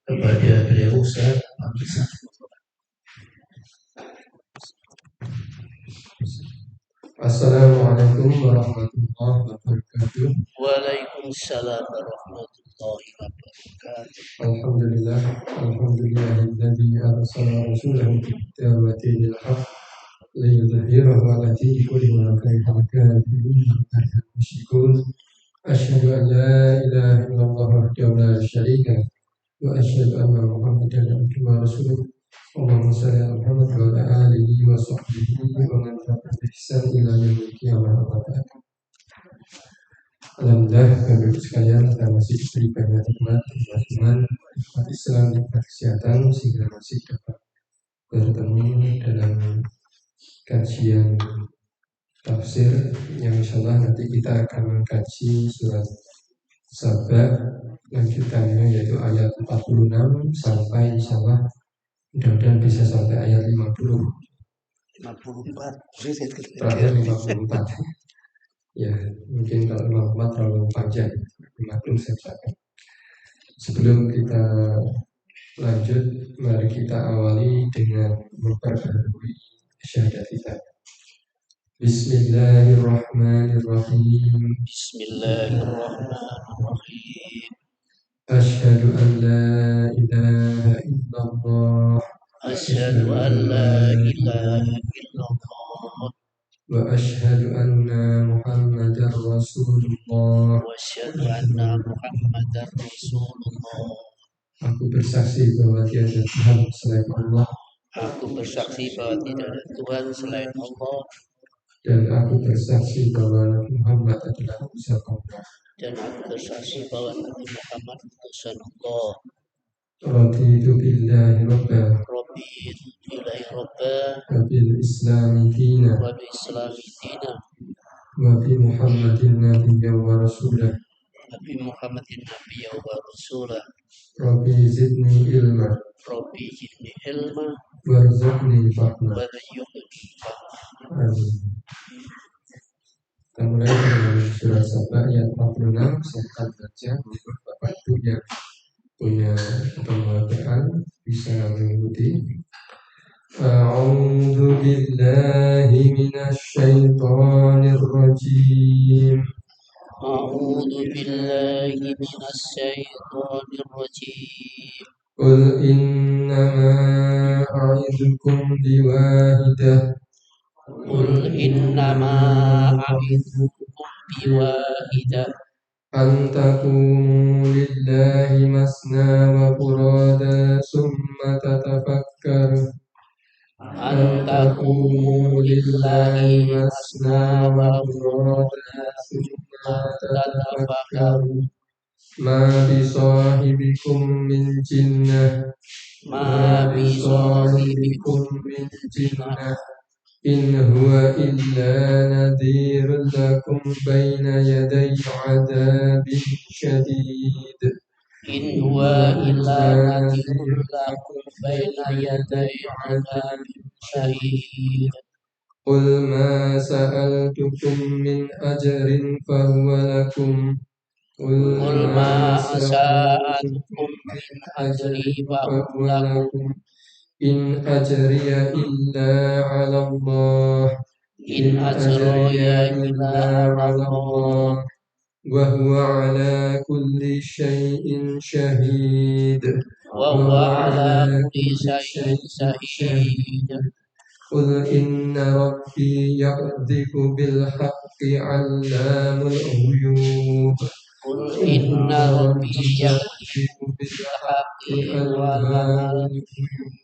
kepada beliau Ustaz Abdul. Assalamualaikum warahmatullahi wabarakatuh. Waalaikumsalam warahmatullahi wabarakatuh. Alhamdulillahilladzi arsala rasulahu bil dinil haqq liyudhhirahu 'ala dini kullihi wa karihal kafirun wa karihal musyrikun. Asyhadu an la ilaha illallah wahdahu la syarika lahu wa asyhadu anna Muhammadan abduhu wa rasuluh. Allahumma shalli ala Muhammad wa ala alihi wa sahbihi wa man tabi'ahum bi ihsan ila yaumil qiyamah. Alhamdulillah, Bapak-Ibu sekalian, kita masih diberi banyak nikmat, iman, nikmat Islam, nikmat kesehatan, sehingga masih dapat bertemu dalam kajian tafsir yang insyaallah nanti kita akan mengkaji surat Saba lanjutannya, yaitu ayat 46 sampai insyaallah mudah-mudahan bisa sampai ayat 50. 54. Terakhir 54. Ya, mungkin kalau 54 terlalu panjang, 50 saja. Sebelum kita lanjut, mari kita awali dengan memperbarui syahadat kita. Bismillahirrahmanirrahim. Bismillahirrahmanirrahim. Asyhadu an la ilaha illallah. Asyhadu an la ilaha illallah. Wa asyhadu anna Muhammadar Rasulullah. Wa asyhadu anna Muhammadar Rasulullah. Aku bersaksi bahwa tiada Tuhan selain Allah. Aku bersaksi bahwa tidak ada Tuhan selain Allah. Dan aku bersaksi bahwa Nabi Muhammad adalah utusan Allah. Dan aku bersaksi bahwa Nabi Muhammad utusan Allah. Raditu billahi rabba Rabbitu billahi rabba wa bil islami dina wa bi islami dina wa bi Muhammadin nabiyyan wa rasulah. Nabi Muhammadin nabiyya wa rasulah. Rabbi zidni ilma Rabbi zidni ilma warzuqni fahma. wa zayyidni fahma. Amin. Kita mulai dengan surah Saba ayat 46. Saya akan baca untuk Bapak Ibu yang punya Al-Quran bisa mengikuti. A'udzu billahi minasy syaithanir rajim. A'udzu billahi minasy syaithanir rajim. Qul innama a'idukum biwahidah. Qul innama a'idukum biwahidah. An taqumu lillahi masna wa furada summa tatafakkaru. An taqumu lillahi masna wa furada summa tatafakkaru. Ma bisahibikum min jinnah. Ma bisahibikum min jinnah. In huwa illa nadhirun lakum baina yaday adabin syadid. In huwa illa nadhirun lakum baina yaday adabin syadid. Qul ma sa'altukum min ajrin fahuwa lakum. Qul ma sa'altukum min ajri fahuwa lakum. In ajriya illa 'ala Allah. In ajriya illa 'ala Allah. Wa huwa 'ala kulli syai'in syahid. Wa huwa 'ala kulli syai'in syahid. Qul inna rabbi yaqdhifu bil haqqi 'allamul ghuyub. Qul inna rabbi yaqdhifu bil haqqi 'allamul ghuyub.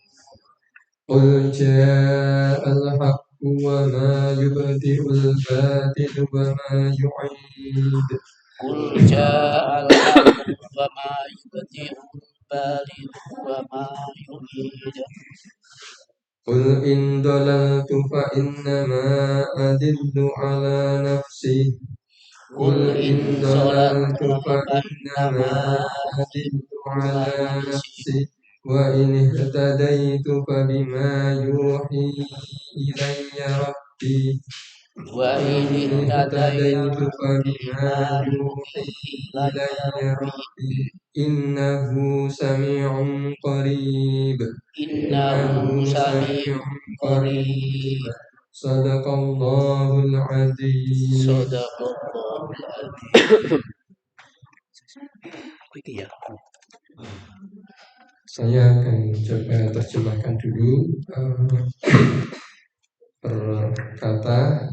Qul ja'al haqqu wa ma yubdi'ul batilu wa ma yu'id. Qul ja'al haqqu wa ma yubdi'ul batilu wa ma yu'id. Qul in dalaltu fa innama adillu ala nafsi. Qul in dalaltu fa innama adillu ala nafsi. Wa in ihtadaitu fa bima yuhi ilayya rabbi. wa ini ihtadaitu fabima yuhi ilayya rabbi innahu sami'un qarib. innahu sami'un qarib. Sadaqallahul azim. Sadaqallahul azim. Saya akan coba terjemahkan dulu per kata,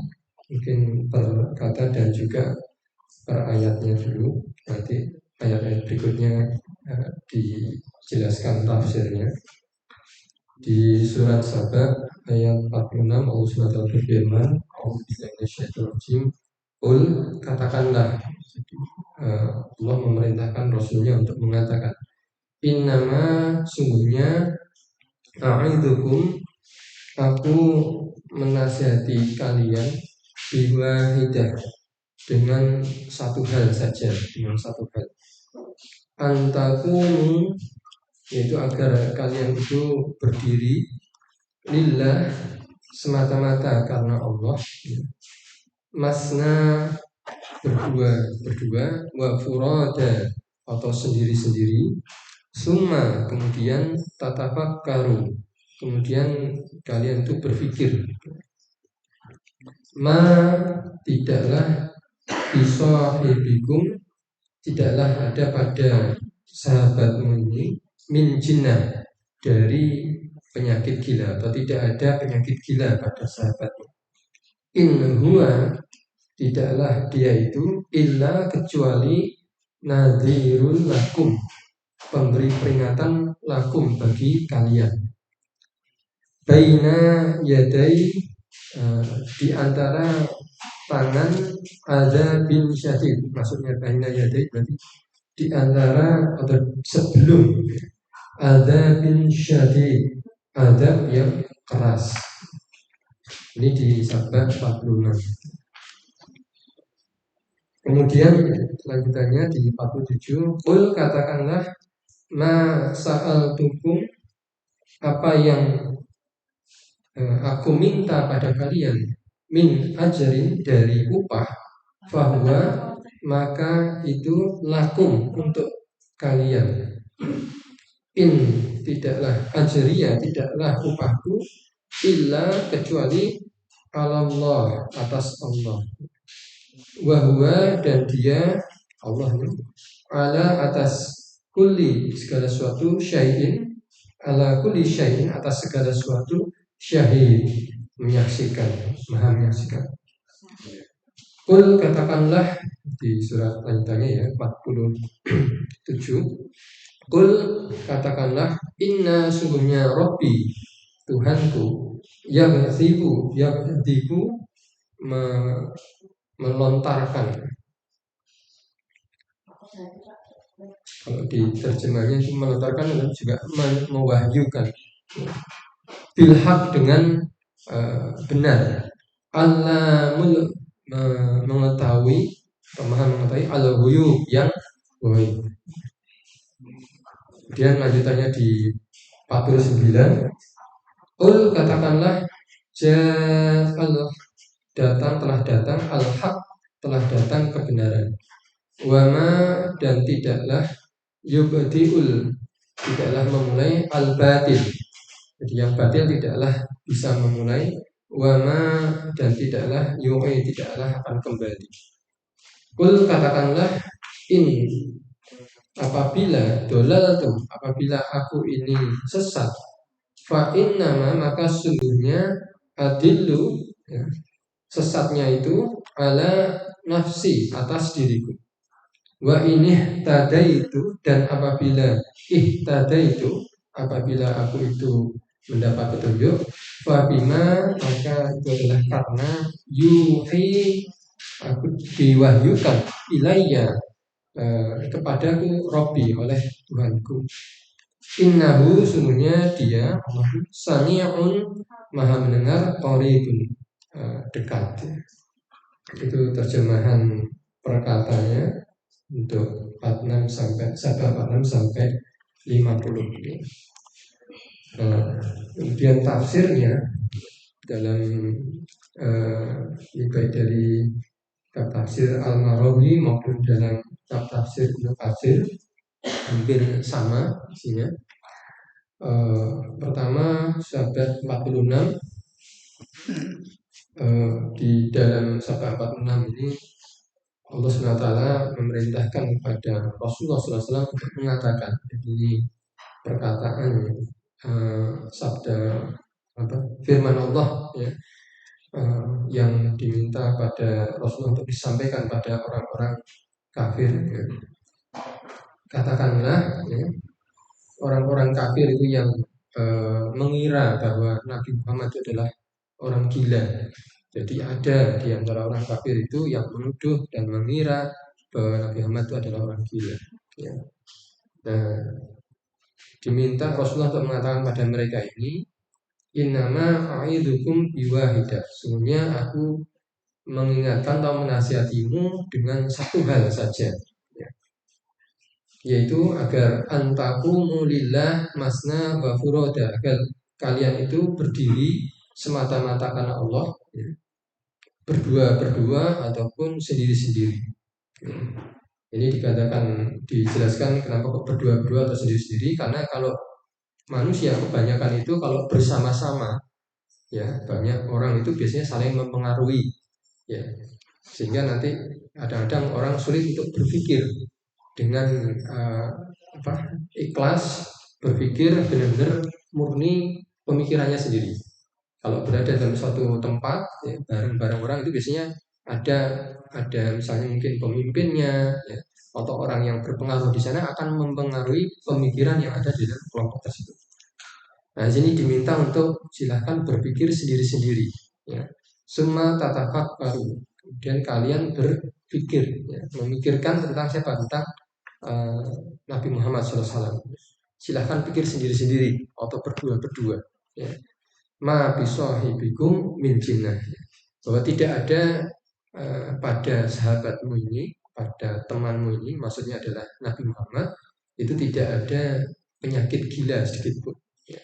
mungkin per kata dan juga per ayatnya dulu. Nanti ayat-ayat berikutnya dijelaskan tafsirnya. Di surat Saba ayat 46 Allah SWT berfirman, Qul, katakanlah. Allah memerintahkan Rasulnya untuk mengatakan, Innama, sungguhnya, a'idhukum, aku menasihati kalian biwahidah, dengan satu hal saja, antakumu, yaitu agar kalian itu berdiri lillah, semata-mata karena Allah, masna, berdua, wa furada, atau sendiri-sendiri, summa, kemudian tatafakkaru, kemudian kalian itu berpikir, ma, tidaklah bisahibikum, tidaklah ada pada sahabatmu ini min jinnah, dari penyakit gila, atau tidak ada penyakit gila pada sahabatmu. In huwa, tidaklah dia itu illa, kecuali nadhirun lakum, pemberi peringatan lakum, bagi kalian. Baina yadai, di antara tangan adzabin syadid, maksudnya baina yadai berarti di antara atau sebelum adzabin syadid, adzab yang keras. Ini di Sabah 46. Kemudian lanjutannya di 47, Qul, katakanlah, ma sa'altukum, apa yang aku minta pada kalian, min ajarin, dari upah, bahwa maka itu lakum, untuk kalian. In, tidaklah, ajriya, tidaklah upahku, illa, kecuali Allah, atas Allah. Wahwa, dan dia Allah, ala, atas kulli, segala sesuatu, syai'in, ala kulli syai'in, atas segala sesuatu, syahid, menyaksikan, maha menyaksikan. Qul, katakanlah, di surat lanjutannya ya 47, Qul, katakanlah, inna, sungguhnya Rabbi, Tuhanku, yaghzibu, melontarkan. Kalau di terjemahnya itu melontarkan dan juga mewahyukan. Bilhaq, dengan benar. Allah mengetahui, maha mengetahui, al-ghuyub, yang ghaib. Kemudian lanjutannya di 49, Qul, katakanlah, Allah, telah datang al-haq, telah datang kebenaran. Wama, dan tidaklah yubdiul, tidaklah memulai al-batil, jadi yang batil tidaklah bisa memulai. Wama, dan tidaklah yu'i, tidaklah akan kembali. Qul, katakanlah, in, apabila dolaltu, apabila aku ini sesat, fa innama, maka sungguhnya adillu, ya, sesatnya itu ala nafsi, atas diriku. Wa ini tadaitu, dan apabila ihtadaitu, apabila aku itu mendapat petunjuk, fabima, maka itu adalah karena yuhi, aku diwahyukan, ilayya, kepadaku, Rabbi, oleh Tuhanku. Innahu, sungguhnya dia Allah, sami'un, maha mendengar, qaribun, dekat. Itu terjemahan perkataannya untuk 46 sampai 50 ini. Kemudian tafsirnya dalam baik dari tafsir Al-Marawi maupun dalam tafsir Ibnu Katsir hampir sama isinya. Pertama sabda 46, di dalam sabda 46 ini Allah SWT memerintahkan kepada Rasulullah SAW untuk mengatakan, ini perkataan sabda firman Allah ya, yang diminta pada Rasulullah untuk disampaikan pada orang-orang kafir ya. Katakanlah ya, orang-orang kafir itu yang mengira bahwa Nabi Muhammad adalah orang gila. Jadi ada di antara orang kafir itu yang menuduh dan mengira bahwa Nabi Muhammad itu adalah orang gila ya. Nah, diminta Rasulullah untuk mengatakan pada mereka ini, innama a'idzukum biwahidah, sesungguhnya aku mengingatkan atau menasihatimu dengan satu hal saja ya, yaitu agar antaqumu lillah masna wa furoda, agar kalian itu berdiri semata-mata karena Allah ya, berdua-berdua ataupun sendiri-sendiri ya. Ini dijelaskan kenapa kok berdua-berdua atau sendiri-sendiri, karena kalau manusia kebanyakan itu kalau bersama-sama ya, banyak orang itu biasanya saling mempengaruhi ya, sehingga nanti kadang-kadang orang sulit untuk berpikir dengan ikhlas, berpikir benar-benar murni pemikirannya sendiri. Kalau berada dalam suatu tempat ya, bareng-bareng orang itu biasanya ada misalnya mungkin pemimpinnya ya, atau orang yang berpengaruh di sana akan mempengaruhi pemikiran yang ada di dalam kelompok tersebut. Nah, di sini diminta untuk silahkan berpikir sendiri-sendiri ya. Summa tatafakkaru, kemudian kalian berpikir ya, memikirkan tentang siapa, tentang Nabi Muhammad SAW. Silahkan pikir sendiri-sendiri atau berdua-berdua ya. Ma bisahibikum min jinnah, bahwa tidak ada pada sahabatmu ini, pada temanmu ini, maksudnya adalah Nabi Muhammad, itu tidak ada penyakit gila sedikit pun ya.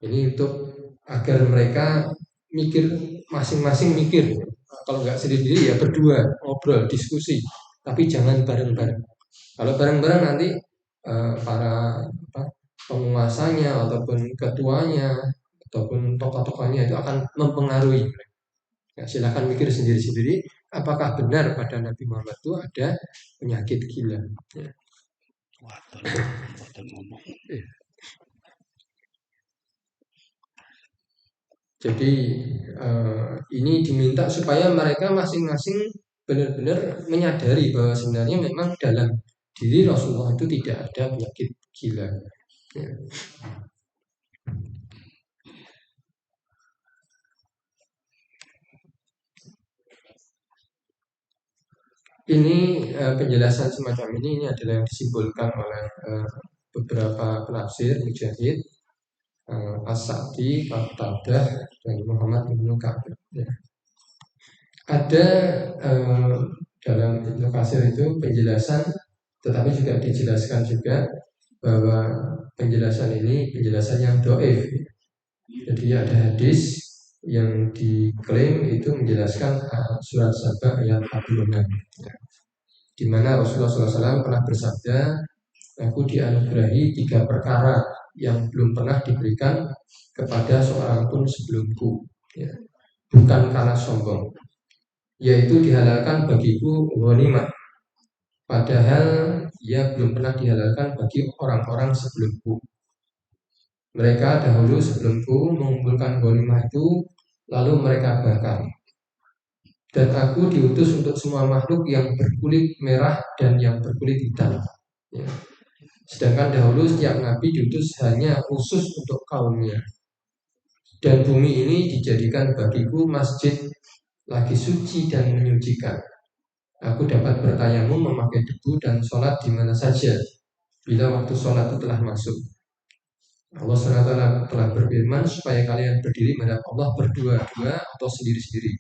Ini untuk agar mereka mikir, masing-masing mikir. Kalau nggak sendiri-sendiri ya berdua, ngobrol, diskusi, tapi jangan bareng-bareng. Kalau bareng-bareng nanti para penguasanya ataupun ketuanya ataupun tokoh-tokohnya itu akan mempengaruhi. Ya, silakan mikir sendiri-sendiri apakah benar pada Nabi Muhammad itu ada penyakit gila ya. Jadi ini diminta supaya mereka masing-masing benar-benar menyadari bahwa sebenarnya memang dalam diri Rasulullah itu tidak ada penyakit gila ya. Ini penjelasan semacam ini adalah yang disimpulkan oleh beberapa penafsir Mujahid, As-Sa'di, Qatadah, dan Muhammad Ibnu Ka'ab ya. Ada dalam Ibnu Katsir itu penjelasan, tetapi juga dijelaskan juga bahwa penjelasan ini penjelasan yang dhaif. Jadi ada hadis yang diklaim itu menjelaskan surat Saba ayat 46 ya, di mana Rasulullah SAW pernah bersabda, aku dianugerahi 3 perkara yang belum pernah diberikan kepada seorang pun sebelumku ya, bukan karena sombong, yaitu dihalalkan bagiku ghanimah, padahal ia belum pernah dihalalkan bagi orang-orang sebelumku. Mereka dahulu sebelumku mengumpulkan ghanimah itu, lalu mereka bakar. Dan aku diutus untuk semua makhluk yang berkulit merah dan yang berkulit hitam ya. Sedangkan dahulu setiap nabi diutus hanya khusus untuk kaumnya. Dan bumi ini dijadikan bagiku masjid lagi suci dan menyucikan. Aku dapat bertayamum, memakai debu dan sholat di mana saja bila waktu sholat itu telah masuk. Allah SWT telah berfirman supaya kalian berdiri menghadap Allah berdua-dua atau sendiri-sendiri.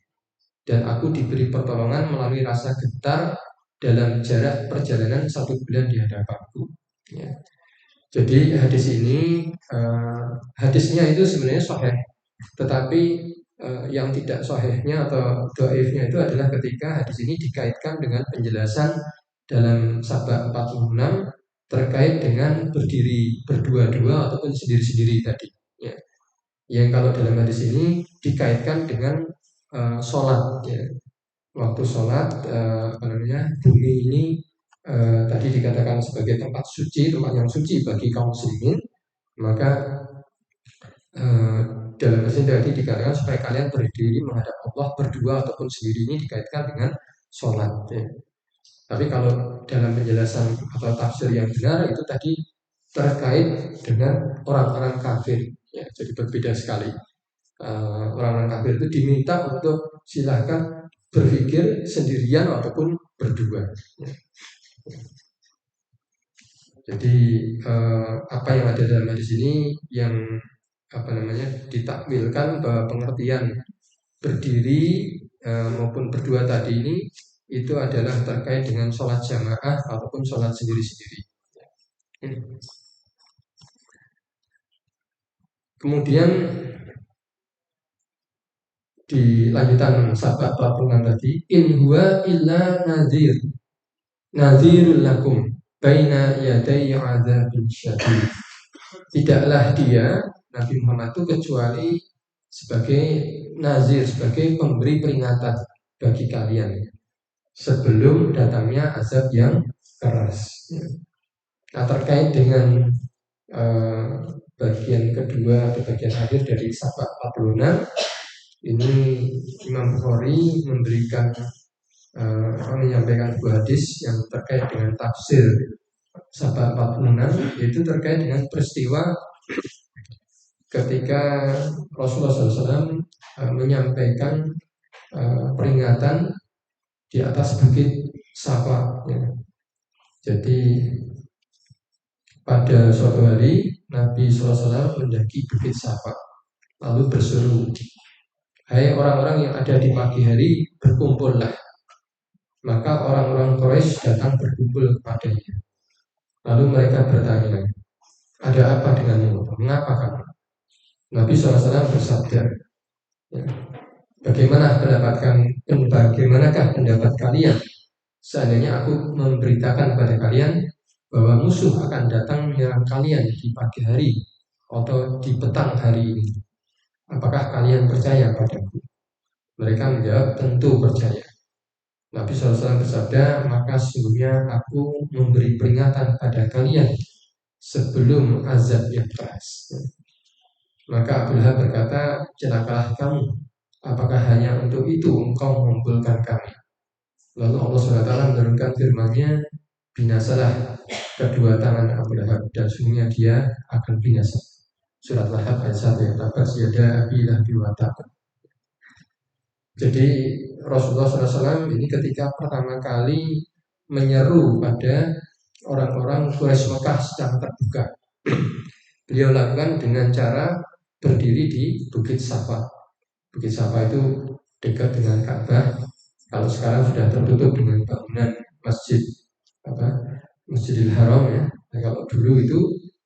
Dan aku diberi pertolongan melalui rasa getar dalam jarak perjalanan 1 bulan di hadapanku ya. Jadi hadis ini hadisnya itu sebenarnya sahih, tetapi yang tidak sahihnya atau dhaifnya itu adalah ketika hadis ini dikaitkan dengan penjelasan dalam Sabah 46 terkait dengan berdiri berdua-dua ataupun sendiri-sendiri tadi. Ya. Yang kalau dalam hadis ini dikaitkan dengan sholat. Ya. Waktu sholat, bumi ini tadi dikatakan sebagai tempat suci, tempat yang suci bagi kaum muslimin, maka dalam hadis ini tadi dikatakan supaya kalian berdiri menghadap Allah berdua ataupun sendiri, ini dikaitkan dengan sholat. Ya. Tapi kalau dalam penjelasan atau tafsir yang benar itu tadi terkait dengan orang-orang kafir. Ya, jadi berbeda sekali. Orang-orang kafir itu diminta untuk silahkan berpikir sendirian ataupun berdua. Ya. Jadi apa yang ada dalam hadis ini yang ditakwilkan bahwa pengertian berdiri maupun berdua tadi ini itu adalah terkait dengan sholat jamaah ataupun sholat sendiri-sendiri. Kemudian di lanjutan sabda pertolongan tadi, in huwa illa nadhirul lakum baina yaday adzabin syadid. Tidaklah dia Nabi Muhammad itu kecuali sebagai nazir, sebagai pemberi peringatan bagi kalian sebelum datangnya azab yang keras. Nah, terkait dengan bagian kedua atau bagian akhir dari Sabah 46 ini, Imam Bukhari menyampaikan dua hadis yang terkait dengan tafsir Sabah 46, yaitu terkait dengan peristiwa ketika Rasulullah SAW menyampaikan peringatan di atas bukit Safa. Ya. Jadi pada suatu hari Nabi SAW mendaki bukit Safa, lalu berseru, hai orang-orang yang ada di pagi hari, berkumpullah. Maka orang-orang Quraisy datang berkumpul kepadanya. Lalu mereka bertanya, ada apa denganmu? Mengapa kamu? Nabi SAW bersabda, ya, bagaimanakah pendapat kalian seandainya aku memberitakan kepada kalian bahwa musuh akan datang menyerang kalian di pagi hari atau di petang hari ini? Apakah kalian percaya padaku? Mereka menjawab, tentu percaya. Nabi SAW bersabda, maka sesungguhnya aku memberi peringatan pada kalian sebelum azab yang keras. Maka Abu Lahab berkata, celakalah kamu, apakah hanya untuk itu engkau mengumpulkan kami? Lalu Allah SWT menurunkan firman-Nya, binasalah kedua tangan Abu Lahab dan sungguhnya dia akan binasa. Surat Lahab ayat 1 yang tabas yada Abi Lahab wa tab. Jadi Rasulullah SAW ini ketika pertama kali menyeru pada orang-orang Quraisy Mekah secara terbuka, beliau lakukan dengan cara berdiri di Bukit Safa. Bukit Safa itu dekat dengan Ka'bah. Kalau sekarang sudah tertutup dengan bangunan Masjidil Haram ya. Nah, kalau dulu itu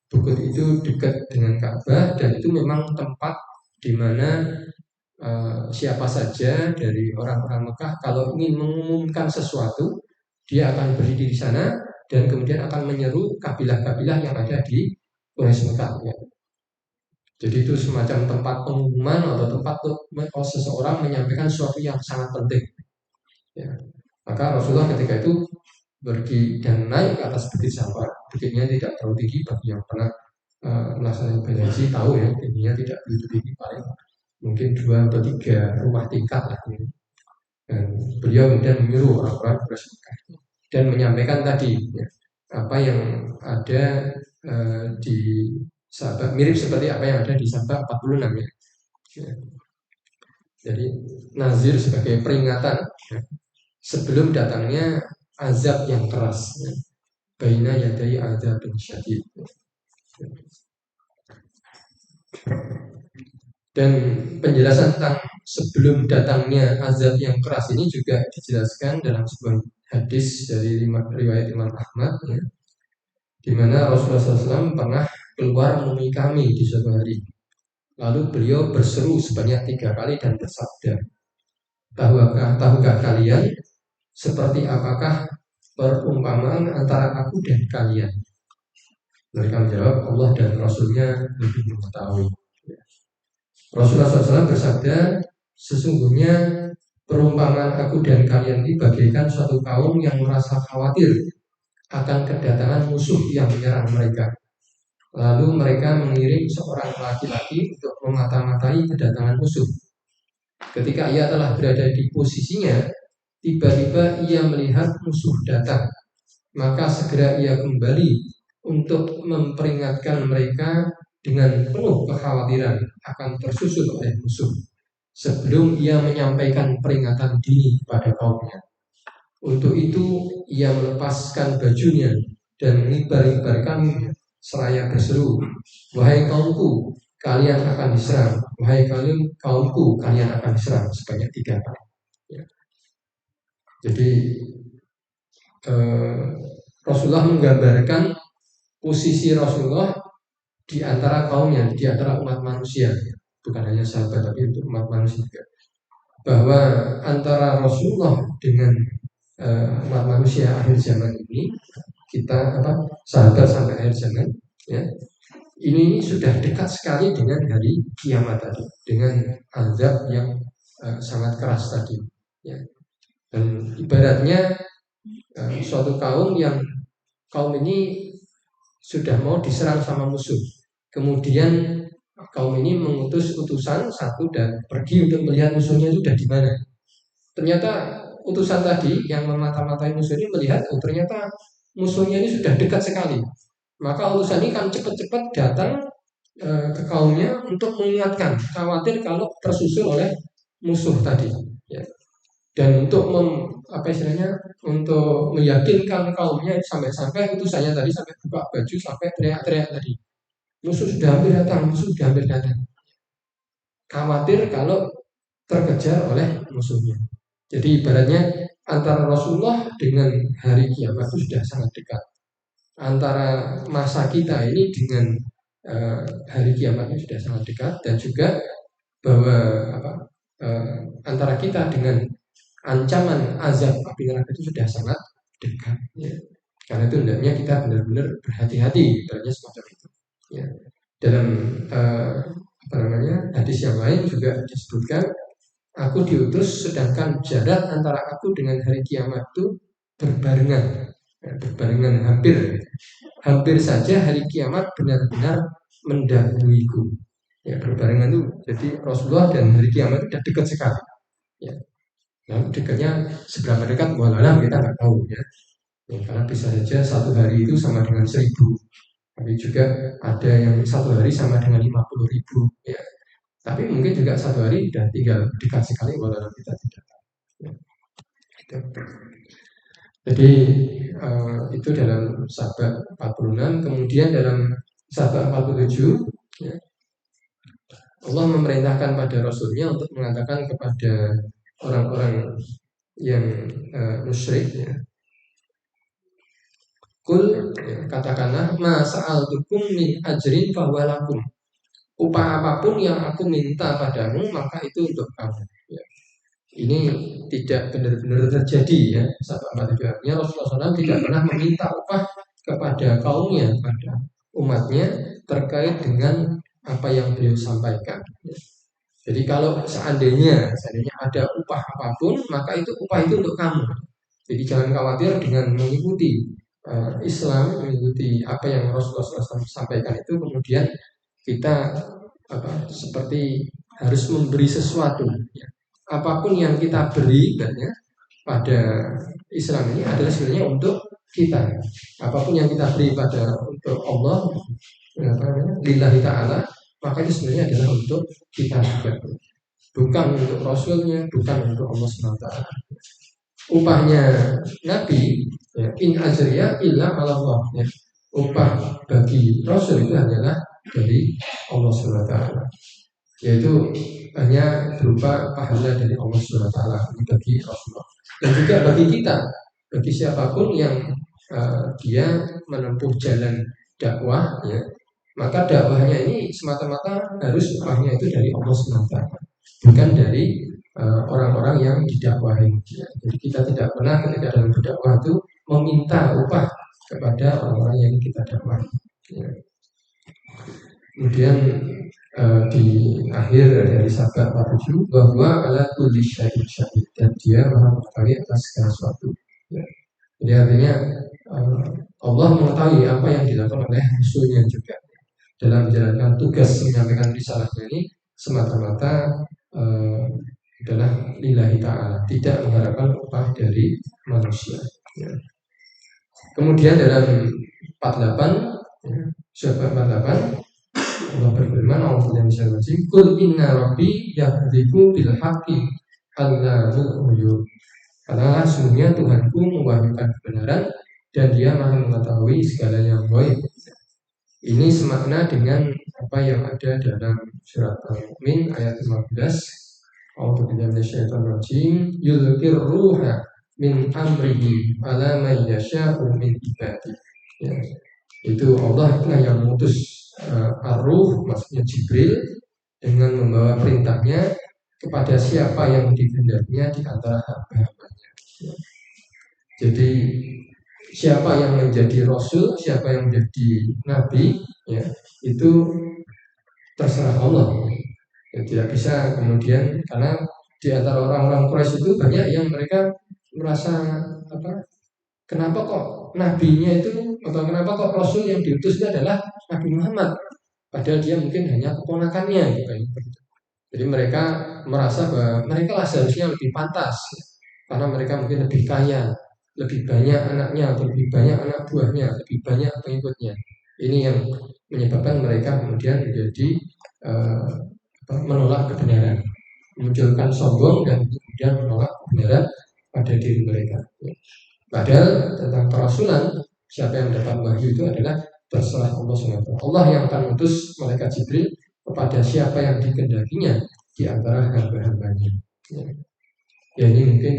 bukit itu dekat dengan Ka'bah dan itu memang tempat di mana siapa saja dari orang-orang Mekah kalau ingin mengumumkan sesuatu, dia akan berdiri di sana dan kemudian akan menyeru kabilah-kabilah yang ada di Quraisy Mekah. Ya. Jadi itu semacam tempat pengumuman atau tempat untuk seseorang menyampaikan sesuatu yang sangat penting. Ya. Maka Rasulullah ketika itu pergi dan naik ke atas bukit Safa. Bukitnya tidak terlalu tinggi bagi yang pernah melaksanakan ibadah haji tahu ya, tingginya tidak begitu tinggi, paling mungkin 2 atau 3 rumah tingkat lah. Dan beliau kemudian menyuruh orang-orang Quraisy dan menyampaikan tadi ya, apa yang ada di Sabah, mirip seperti apa yang ada di Sabah 46 ya. Jadi nazir sebagai peringatan ya, sebelum datangnya azab yang keras ya. Baina yadai adzabin syadid. Dan penjelasan tentang sebelum datangnya azab yang keras ini juga dijelaskan dalam sebuah hadis dari riwayat Imam Ahmad ya, di mana Rasulullah SAW pernah keluar menemui kami di suatu hari. Lalu beliau berseru sebanyak 3 kali dan bersabda, tahukah kalian seperti apakah perumpamaan antara aku dan kalian? Mereka menjawab, Allah dan Rasulnya lebih mengetahui. Rasulullah SAW bersabda, sesungguhnya perumpamaan aku dan kalian ini bagaikan suatu kaum yang merasa khawatir akan kedatangan musuh yang menyerang mereka. Lalu mereka mengirim seorang laki-laki untuk memata-matai kedatangan musuh. Ketika ia telah berada di posisinya, tiba-tiba ia melihat musuh datang. Maka segera ia kembali untuk memperingatkan mereka dengan penuh kekhawatiran akan tersusul oleh musuh, sebelum ia menyampaikan peringatan dini pada kaumnya. Untuk itu ia melepaskan bajunya dan mengibar-ibarkan seraya berseru, wahai kaumku, kalian akan diserang. Wahai kaumku, kalian akan diserang, sebanyak 3 kali. Ya. Jadi Rasulullah menggambarkan posisi Rasulullah di antara kaumnya, di antara umat manusia, bukan hanya sahabat tapi untuk umat manusia juga, bahwa antara Rasulullah dengan umat manusia akhir zaman ini, kita sahabat sampai akhir zaman, ya, ini sudah dekat sekali dengan hari kiamat tadi, dengan azab yang sangat keras tadi, ya. Dan ibaratnya suatu kaum ini sudah mau diserang sama musuh, kemudian kaum ini mengutus utusan satu dan pergi untuk melihat musuhnya sudah di mana. Ternyata utusan tadi yang memata-matai musuh ini melihat, ternyata musuhnya ini sudah dekat sekali. Maka utusan ini kan cepat-cepat datang ke kaumnya untuk mengingatkan, khawatir kalau tersusul oleh musuh tadi, ya. Dan untuk untuk meyakinkan kaumnya, sampai-sampai utusannya tadi sampai buka baju, sampai teriak-teriak tadi, musuh sudah hampir datang, musuh sudah hampir datang. Khawatir kalau terkejar oleh musuhnya. Jadi ibaratnya antara Rasulullah dengan hari kiamat itu sudah sangat dekat. Antara masa kita ini dengan hari kiamatnya sudah sangat dekat, dan juga bahwa antara kita dengan ancaman azab api neraka itu sudah sangat dekat, ya. Karena itu hendaknya kita benar-benar berhati-hati, ibaratnya semacam itu, ya. Dalam hadis yang lain juga disebutkan, aku diutus sedangkan jarak antara aku dengan hari kiamat itu berbarengan, ya, berbarengan hampir saja hari kiamat benar-benar mendahuluiku, ya, berbarengan itu. Jadi Rasulullah dan hari kiamat itu sudah dekat sekali, ya. Nah, dekatnya seberapa dekat walau kita nggak tahu, ya. Ya, karena bisa saja satu hari itu sama dengan 1000, tapi juga ada yang satu hari sama dengan 50.000, ya. Tapi mungkin juga satu hari sudah tinggal dekat sekali walau kita tidak tahu, ya. Jadi itu dalam Sabah 46. Kemudian dalam Sabah 47, ya, Allah memerintahkan pada Rasulnya untuk mengatakan kepada orang-orang yang musyrik, ya, kul, ya, katakanlah, ma sa'altukum min ajrin fahuwa lakum, upah apapun yang aku minta padamu maka itu untuk kamu, ya. Ini tidak benar-benar terjadi, ya. Sahabat Rasulullah SAW tidak pernah meminta upah kepada kaumnya, pada umatnya, terkait dengan apa yang beliau sampaikan, ya. Jadi kalau seandainya ada upah apapun, maka itu upah itu untuk kamu. Jadi jangan khawatir dengan mengikuti Islam, mengikuti apa yang Rasulullah SAW sampaikan itu, kemudian kita seperti harus memberi sesuatu, ya. Apapun yang kita beri, ya, pada Islam ini adalah sebenarnya untuk kita. Apapun yang kita beri untuk Allah, lillahi ta'ala, maka itu sebenarnya adalah untuk kita juga, bukan untuk Rasulnya, bukan untuk Allah SWT. Upahnya Nabi, ya, in ajriya illa ala Allah, ya. Upah bagi Rasul itu adalah dari Allah SWT, yaitu hanya berupa pahala dari Allah SWT bagi Rasulullah. Dan juga bagi kita, bagi siapapun yang dia menempuh jalan dakwah, ya, Maka dakwahnya ini semata-mata harus upahnya itu dari Allah semata, bukan dari orang-orang yang didakwahi. Ya. Jadi kita tidak pernah ketika dalam berdakwah itu meminta upah kepada orang-orang yang kita dakwahi. Ya. Kemudian di akhir dari sabda Pak bahwa ala kulli syai'in syahid, dan dia maha mengetahui atas segala sesuatu. Ya. Jadi artinya Allah mengetahui apa yang dilakukan oleh Rasulnya juga dalam menjalankan tugas menyampaikan risalahnya ini semata-mata adalah lillahi ta'ala, tidak mengharapkan upah dari manusia. Ya. Kemudian dalam 48 surat 48 Allah berfirman, Qul inna rabbi yahdiku bil haqqi allahu uyub. Katakanlah sesungguhnya Tuhanku mewahyukan kebenaran dan dia maha mengetahui segala yang gaib. Ini semakna dengan apa yang ada dalam surat Al-Mu'min ayat 15. A'udzubillahi minasyaitonir rajim. Yulqir ruha min amrihi ala man yasha'u min ibadihi. Ya. Itu Allah lah yang mengutus ar-ruh, maksudnya Jibril, dengan membawa perintahnya kepada siapa yang dikehendakinya di antara hamba-hambanya. Ya. Jadi siapa yang menjadi rasul, siapa yang menjadi nabi, ya, itu terserah Allah. Ya, tidak bisa kemudian, karena di antara orang-orang Quraisy itu banyak yang mereka merasa kenapa kok nabinya itu, atau kenapa kok rasul yang diutus itu adalah Nabi Muhammad, padahal dia mungkin hanya keponakannya gitu. Jadi mereka merasa bahwa mereka lah seharusnya lebih pantas karena mereka mungkin lebih kaya, lebih banyak anaknya, atau lebih banyak anak buahnya, lebih banyak pengikutnya. Ini yang menyebabkan mereka kemudian menjadi menolak kebenaran, memunculkan sombong dan kemudian menolak kebenaran pada diri mereka. Padahal tentang kerasulan, siapa yang dapat wahyu itu adalah terserah Allah SWT. Allah yang akan mengutus malaikat Jibril kepada siapa yang dikehendakinya di antara hamba-hambanya. Ya, ini mungkin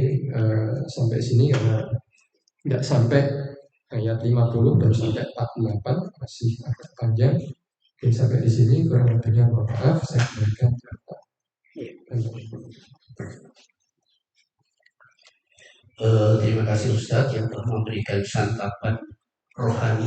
sampai sini karena tidak sampai ayat 50, baru sampai 48, masih agak panjang. Mungkin sampai di sini, kurang lebihnya mohon maaf, saya berikan contoh. Terima kasih Ustadz yang telah memberikan santapan rohani